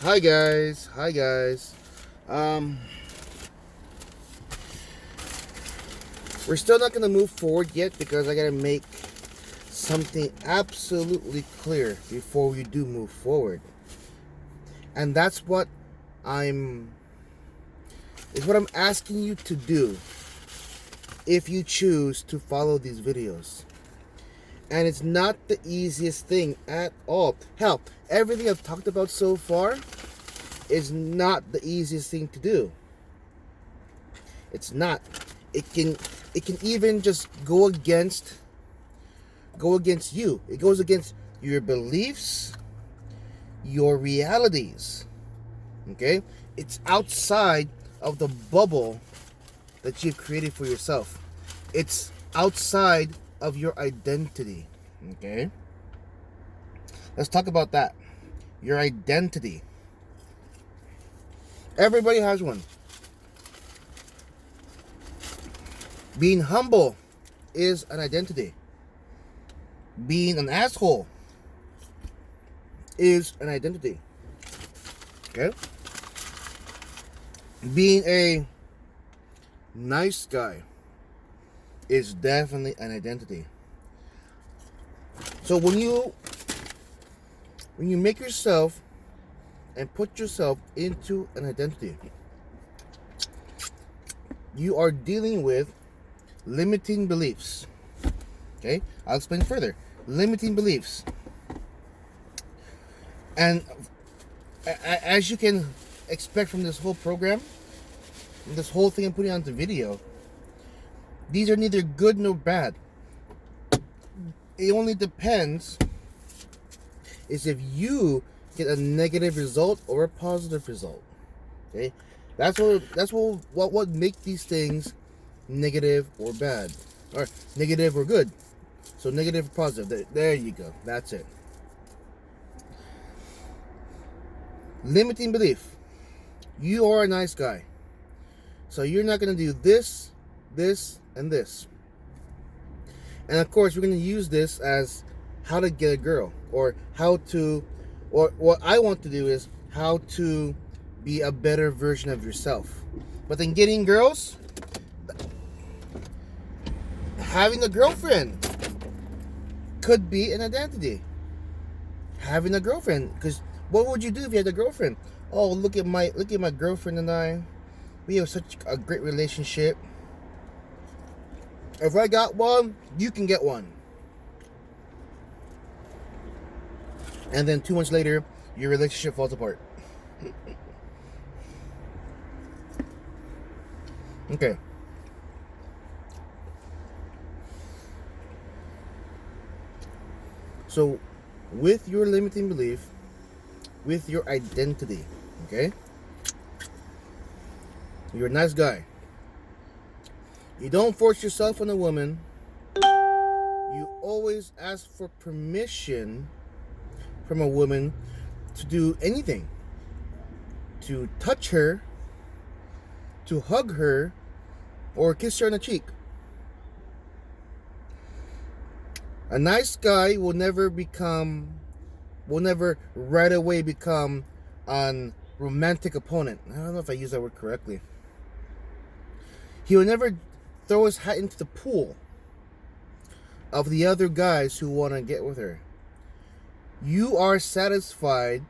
Hi guys. Um, we're still not gonna move forward yet because I gotta make something absolutely clear before we do move forward, and that's what I'm I'm asking you to do if you choose to follow these videos. And it's not the easiest thing at all. Hell, everything I've talked about so far is not the easiest thing to do. It's not. It can even just go against you. It goes against your beliefs, your realities. Okay? It's outside of the bubble that you've created for yourself. It's outside of your identity. Okay? Let's talk about that. Your identity. Everybody has one. Being humble is an identity. Being an asshole is an identity. Okay? Being a nice guy is definitely an identity. So when you make yourself and put yourself into an identity, you are dealing with limiting beliefs. Okay? I'll explain further. Limiting beliefs. And as you can expect from this whole program, this whole thing I'm putting onto video, these are neither good nor bad. It only depends is if you get a negative result or a positive result. Okay? That's what would make these things negative or bad, or negative or good. So negative or positive. There you go. That's it. Limiting belief. You are a nice guy, so you're not going to do this, this, and this. And of course, we're going to use this as how to get a girl, or what I want to do is how to be a better version of yourself. But then getting girls, having a girlfriend could be an identity. Having a girlfriend, because what would you do if you had a girlfriend? Oh, look at my girlfriend and I. We have such a great relationship. If I got one, you can get one. And then 2 months later, your relationship falls apart. Okay. So, with your limiting belief, with your identity, okay? You're a nice guy. You don't force yourself on a woman. You always ask for permission from a woman to do anything. To touch her, to hug her, or kiss her on the cheek. A nice guy will never right away become a romantic opponent. I don't know if I use that word correctly. He will never throw his hat into the pool of the other guys who want to get with her. You are satisfied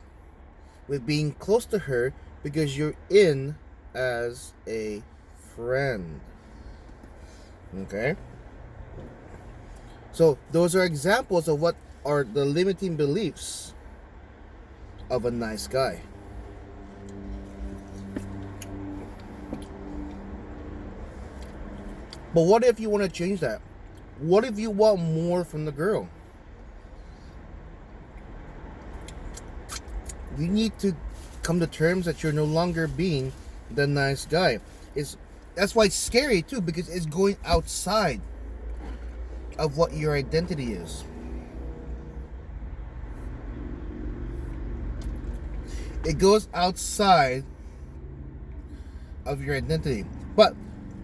with being close to her because you're in as a friend. Okay? So those are examples of what are the limiting beliefs of a nice guy. But what if you want to change that? What if you want more from the girl? You need to come to terms that you're no longer being the nice guy. That's why it's scary too, because it's going outside of what your identity is. It goes outside of your identity. But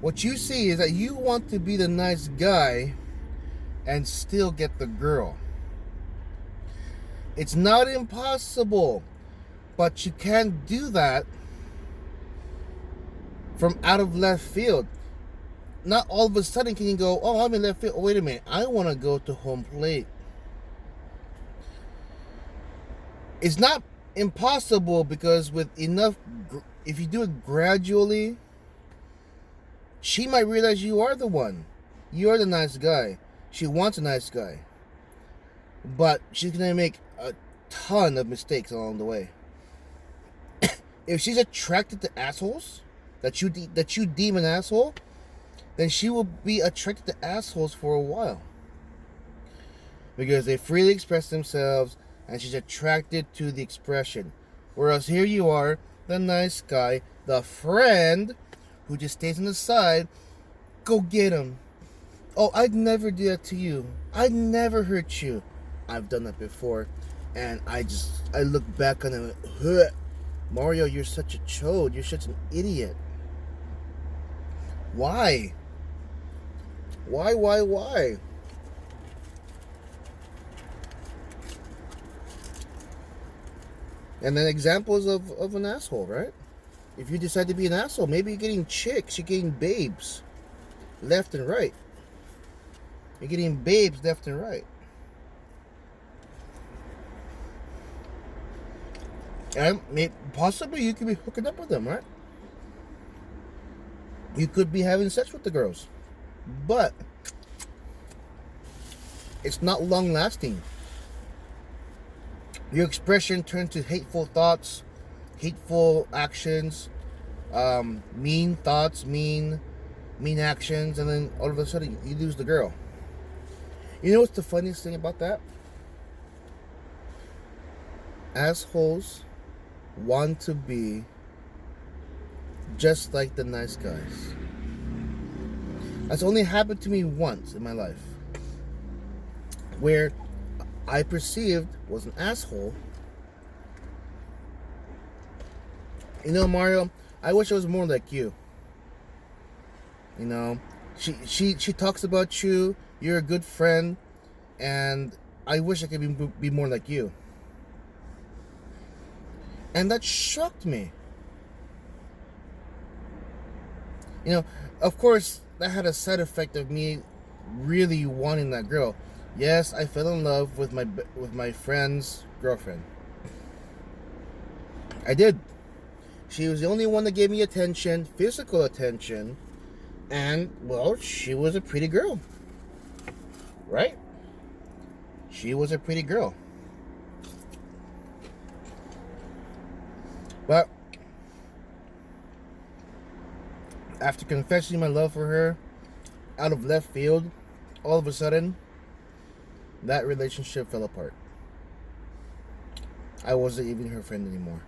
what you see is that you want to be the nice guy and still get the girl. It's not impossible, But you can't do that from out of left field. Not all of a sudden can you go, oh, I'm in left field. Oh, wait a minute. I want to go to home plate. It's not impossible because with enough, if you do it gradually, she might realize you are the one. You're the nice guy. She wants a nice guy. But she's going to make a ton of mistakes along the way. If she's attracted to assholes, that you deem an asshole, then she will be attracted to assholes for a while. Because they freely express themselves, and she's attracted to the expression. Whereas here you are, the nice guy, the friend, who just stays on the side. Go get him. Oh, I'd never do that to you. I'd never hurt you. I've done that before. And I look back on it and went, Mario, you're such a chode. You're such an idiot. Why? Why? And then examples of an asshole, right? If you decide to be an asshole, maybe you're getting chicks, you're getting babes left and right. You're getting babes left and right. And possibly you could be hooking up with them, right? You could be having sex with the girls. But it's not long lasting. Your expression turns to hateful thoughts, hateful actions, mean thoughts, mean actions, and then all of a sudden you lose the girl. You know what's the funniest thing about that? Assholes want to be just like the nice guys. That's only happened to me once in my life, where I perceived was an asshole. You know, Mario, I wish I was more like you. You know, she talks about you. You're a good friend, and I wish I could be more like you. And that shocked me. You know, of course, that had a side effect of me really wanting that girl. Yes, I fell in love with my friend's girlfriend. I did. She was the only one that gave me attention, physical attention, and, well, she was a pretty girl. Right? She was a pretty girl. But after confessing my love for her out of left field, all of a sudden, that relationship fell apart. I wasn't even her friend anymore.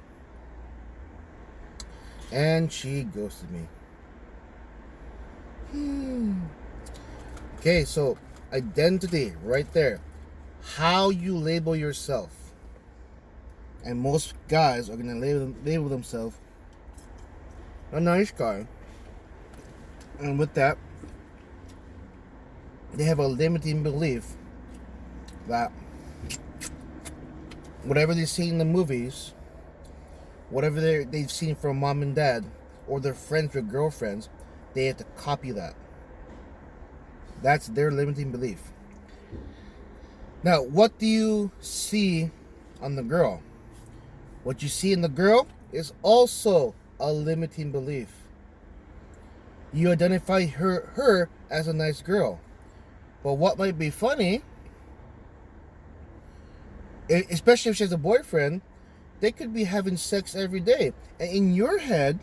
And she ghosted me. Okay, so identity right there. How you label yourself. And most guys are going to label themselves a nice guy. And with that, they have a limiting belief that whatever they see in the movies, whatever they've seen from mom and dad, or their friends or girlfriends, they have to copy that. That's their limiting belief. Now, what do you see on the girl? What you see in the girl is also a limiting belief. You identify her as a nice girl. But what might be funny, especially if she has a boyfriend, they could be having sex every day. And in your head,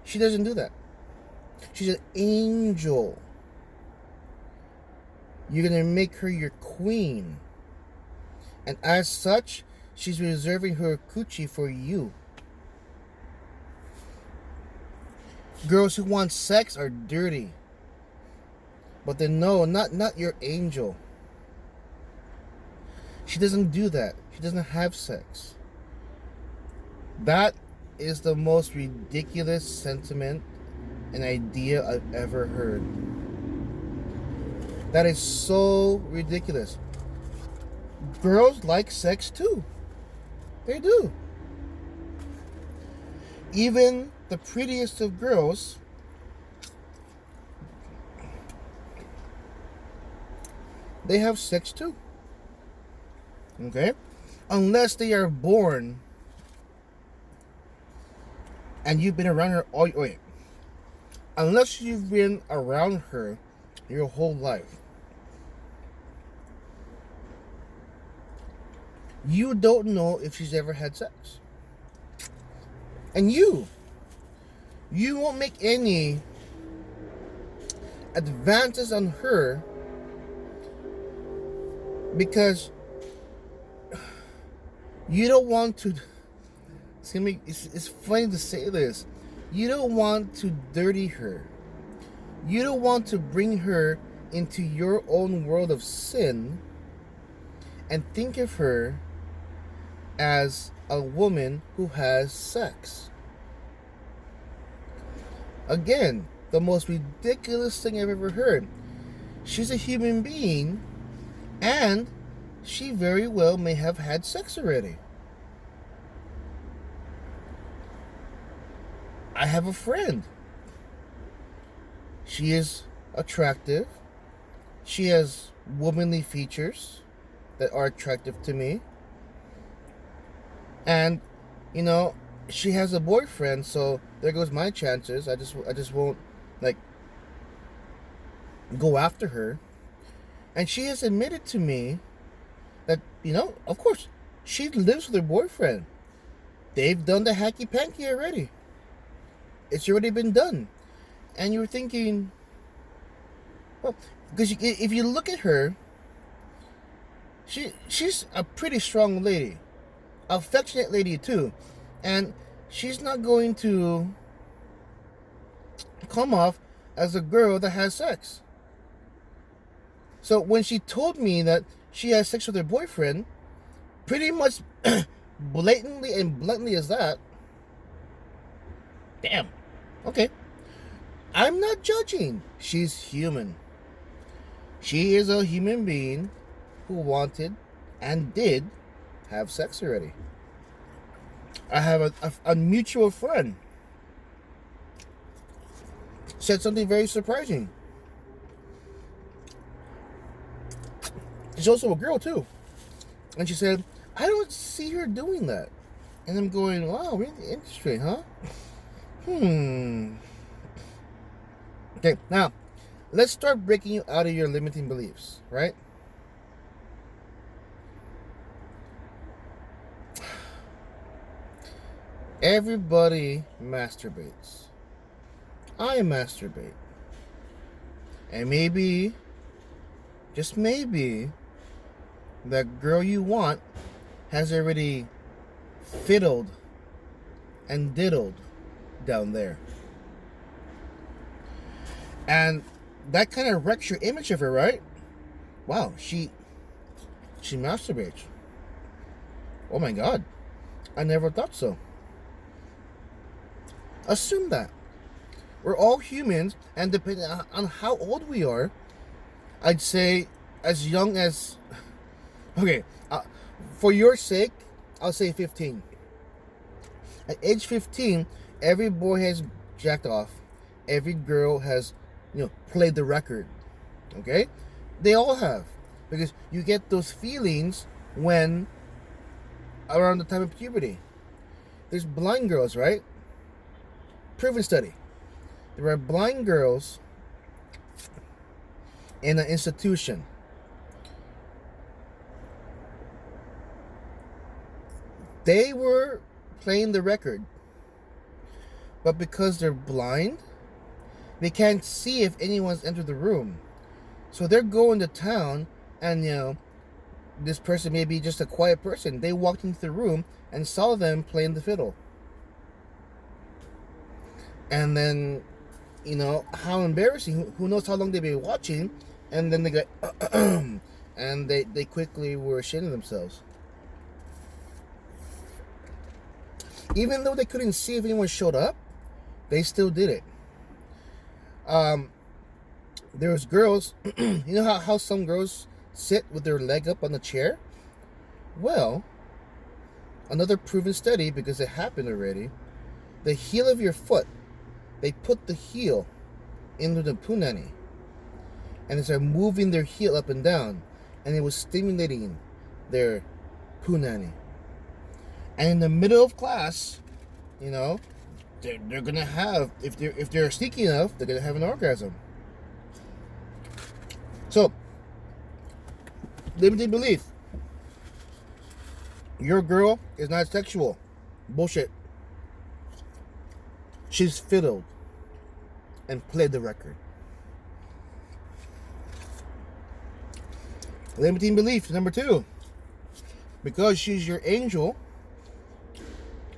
she doesn't do that. She's an angel. You're going to make her your queen. And as such, she's reserving her coochie for you. Girls who want sex are dirty. But then no, not your angel. She doesn't do that. She doesn't have sex. That is the most ridiculous sentiment and idea I've ever heard. That is so ridiculous. Girls like sex too. They do. Even the prettiest of girls they have sex too. Okay? Unless they are born and you've been around her all wait. Unless you've been around her your whole life. You don't know if she's ever had sex. And you won't make any advances on her because you don't want to. It's funny to say this. You don't want to dirty her. You don't want to bring her into your own world of sin and think of her as a woman who has sex. Again, the most ridiculous thing I've ever heard. She's a human being, and she very well may have had sex already. I have a friend. She is attractive. She has womanly features that are attractive to me. And, you know, she has a boyfriend, so there goes my chances. I just won't, like, go after her. And she has admitted to me that, you know, of course, she lives with her boyfriend. They've done the hacky panky already. It's already been done. And you're thinking, well, because if you look at her, she's a pretty strong lady. Affectionate lady too. And she's not going to come off as a girl that has sex. So when she told me that she has sex with her boyfriend, pretty much blatantly and bluntly as that, damn. Okay. I'm not judging. She's human. She is a human being who wanted and did have sex already. I have a mutual friend said something very surprising. She's also a girl too. And she said, I don't see her doing that. And I'm going, wow, really interesting, huh? Okay, now, let's start breaking you out of your limiting beliefs, right? Everybody masturbates. I masturbate. And maybe, just maybe, that girl you want has already fiddled and diddled down there. And that kind of wrecks your image of her, right? Wow, she masturbates. Oh my God. I never thought so. Assume that. We're all humans, and depending on how old we are, I'd say as young as... Okay, for your sake, I'll say 15. At age 15, every boy has jacked off. Every girl has, played the record. Okay? They all have. Because you get those feelings when around the time of puberty. There's blind girls, right? Proven study. There are blind girls in an institution. They were playing the record. But because they're blind, they can't see if anyone's entered the room. So they're going to town and, this person may be just a quiet person. They walked into the room and saw them playing the fiddle. And then, how embarrassing. Who knows how long they've been watching. And then they go, and they quickly were ashamed of themselves. Even though they couldn't see if anyone showed up, they still did it. There was girls, you know how some girls sit with their leg up on the chair? Well, another proven study, because it happened already, the heel of your foot, they put the heel into the punani, and they started moving their heel up and down, and it was stimulating their punani. And in the middle of class, you know, they're gonna have, if they're sneaky enough, they're gonna have an orgasm. So, limiting belief. Your girl is not sexual. Bullshit. She's fiddled and played the record. Limiting belief number 2. Because she's your angel,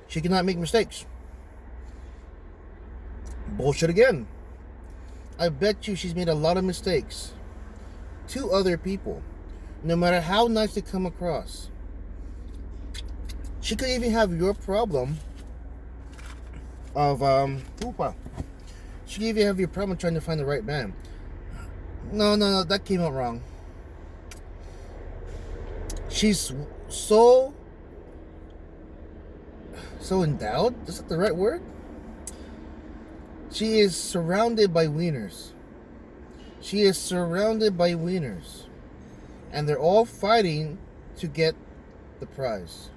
she cannot make mistakes. Bullshit again. I bet you she's made a lot of mistakes to other people, no matter how nice they come across. She could even have your problem of she could even have your problem trying to find the right man. No, that came out wrong. She's so endowed. Is that the right word? She is surrounded by wieners. She is surrounded by wieners. And they're all fighting to get the prize.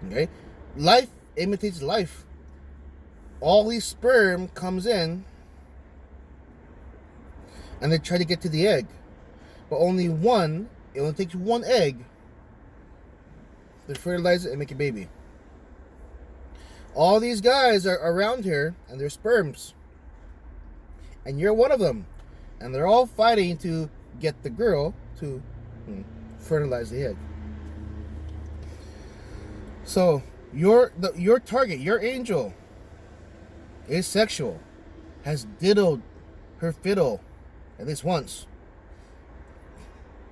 Okay? Life imitates life. All these sperm comes in and they try to get to the egg. But it only takes one egg to fertilize it and make a baby. All these guys are around here and they're sperms. And you're one of them. And they're all fighting to get the girl to fertilize the egg. So your target, your angel, is sexual, has diddled her fiddle at least once.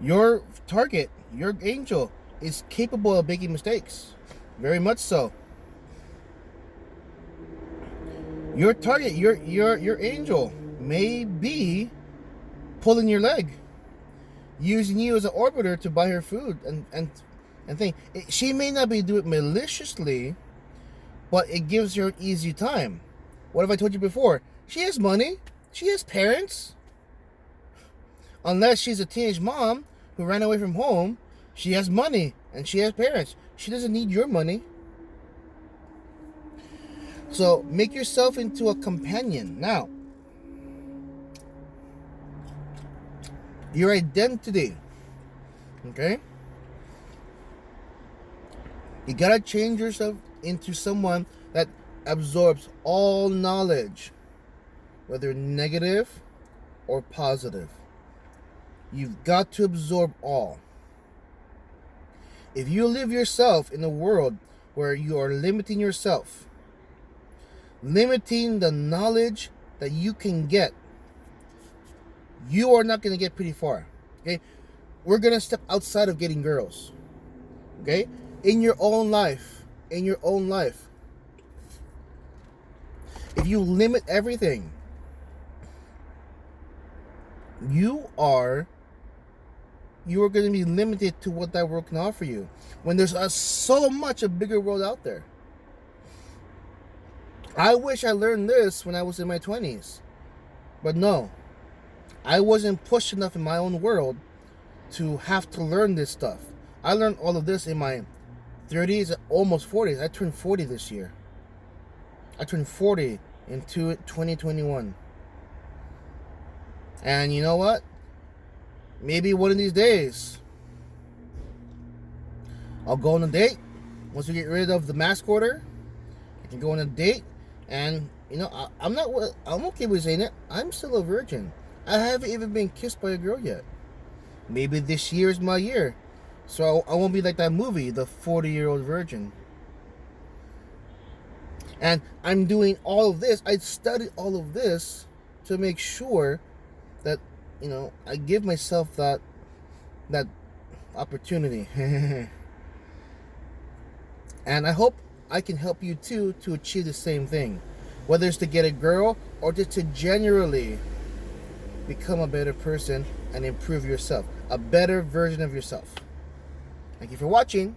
Your target, your angel, is capable of making mistakes, very much so. Your target, your angel, may be pulling your leg, using you as an orbiter to buy her food and thing. She may not be doing it maliciously, but it gives her an easy time. What have I told you before? She has money. She has parents. Unless she's a teenage mom who ran away from home, she has money and she has parents. She doesn't need your money. So make yourself into a companion. Now, your identity, okay? You gotta change yourself into someone that absorbs all knowledge, whether negative or positive. You've got to absorb all. If you live yourself in a world where you are limiting yourself, limiting the knowledge that you can get, you are not going to get pretty far. Okay? We're going to step outside of getting girls. Okay? In your own life. If you limit everything, you are going to be limited to what that world can offer you. When there's so much a bigger world out there. I wish I learned this when I was in my 20s. But no. I wasn't pushed enough in my own world to have to learn this stuff. I learned all of this in my 30s, almost 40s. I turned 40 this year. I turned 40 in 2021. And you know what? Maybe one of these days, I'll go on a date. Once we get rid of the mask order, I can go on a date. And, you know, I'm okay with saying it. I'm still a virgin. I haven't even been kissed by a girl yet. Maybe this year is my year. So I won't be like that movie, The 40-Year-Old Virgin. And I'm doing all of this. I studied all of this to make sure that, you know, I give myself that opportunity. And I hope I can help you too to achieve the same thing. Whether it's to get a girl or just to generally become a better person and improve yourself. A better version of yourself. Thank you for watching.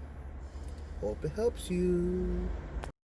Hope it helps you.